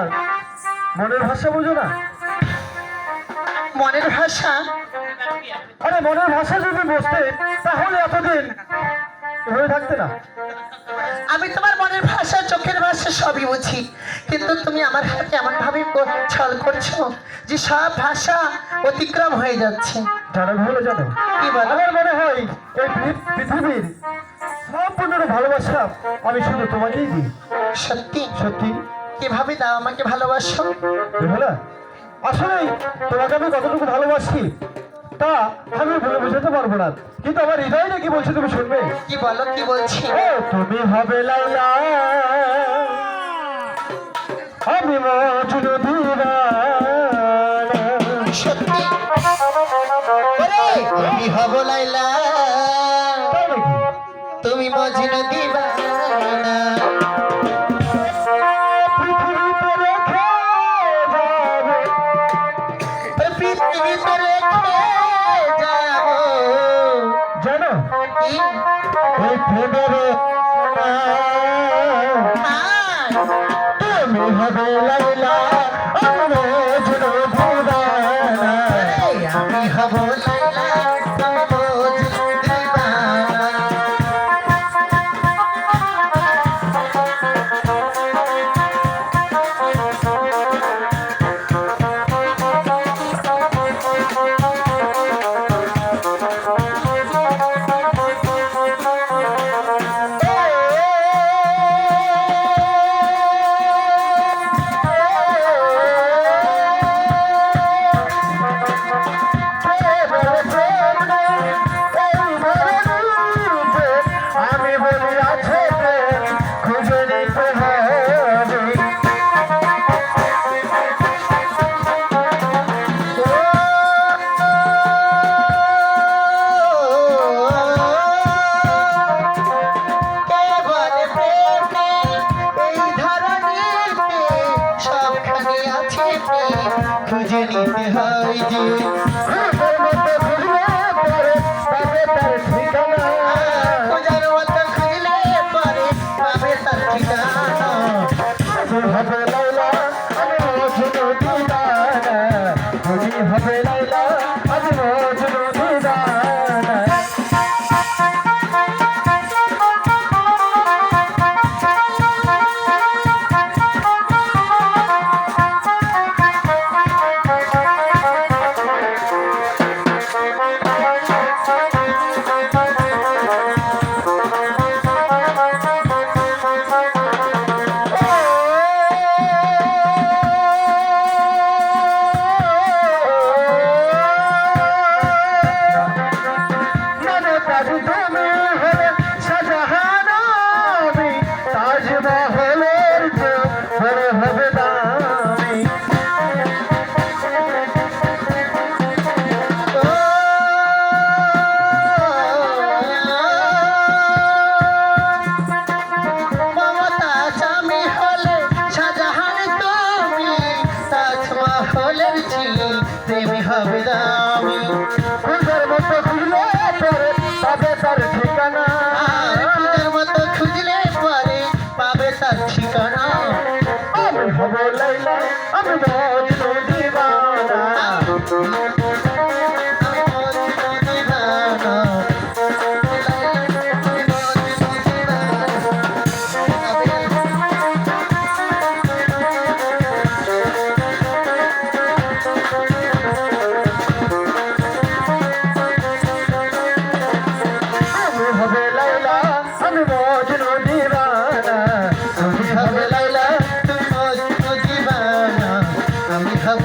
আমার মনের ভাষা বুঝো না? মনের ভাষা? আরে মনের ভাষা যদি বুঝতে তাহলে এতদিন এভাবে থাকতে না। আমি তোমার মনের ভাষা, চোখের ভাষা সবই বুঝি, কিন্তু তুমি আমার হাতে এমন ভাবে ছল করছো যে সব ভাষা অতিক্রম হয়ে যাচ্ছে। জানো ভালো জানো, কি বলো? আমার মনে হয় এই পৃথিবীর সম্পূর্ণ ভালোবাসা আমি শুধু তোমাকেই দিই। সত্যি? সত্যি। কিভাবে দাও আমাকে ভালোবাসো? বেহুলা, আসলেই তোমাকে আমি কতটুকু ভালোবাসি তা আমি বলে বোঝাতে পারবো না, কিন্তু আমার হৃদয় নাকি বলছে, তুমি শুনবে? কি বলো, কি বলছি? ও তুমি হবে লাইলা, আমি মজনু দিওয়ানা। সত্যি? ওরে, আমি হব লাইলা, তাই নাকি? তুমি মজনু দিওয়ানা। পৃথিবীতে রেখে যাবো, পৃথিবীতে রেখে যাবো। জানো কি? এই প্রেমের তুমি হবে লাইলা, আমি মজনু দিওয়ানা। আমি হব লাইলা, তুমি মজনু দিওয়ানা। আমি বলি আছে খুঁজে নিতে হবে। কেবল প্রেমে এই ধরনীতে সবখানে আছে প্রেম, খুঁজে নিতে হয় যে। খুঁজের মতো খুঁজলে পরে পাবে তার ঠিকানা। খোঁজার মতো খুঁজলে পরে পাবে তার ঠিকানা। তুমি হবে লাইলা, আমি মজনু দিওয়ানা। তুমি হবে লাইলা, আমি মজনু দিওয়ানা। মানে কাজু তুমি হলে শাহজাহান, আমি তাজমহলের চেয়েও বড় হবে দামি। মমতাজ আমি হলে শাহজাহান, তুমি তাজমহলের ঝিল, প্রেমী হবে দামি। খুঁজের মতো খুঁজলে পরে পাবে তার ঠিকানা। খোঁজার মতো খুঁজলে পরে পাবে তার ঠিকানা। আমি হব লাইলা, আমি মজনু দিওয়ানা। আমি মজনু দিওয়ানা। আমি হবে লাইলা, আমি মজনু দিওয়ানা। আমি হব লাইলা, তুমি মজনু দিওয়ানা। আমি হব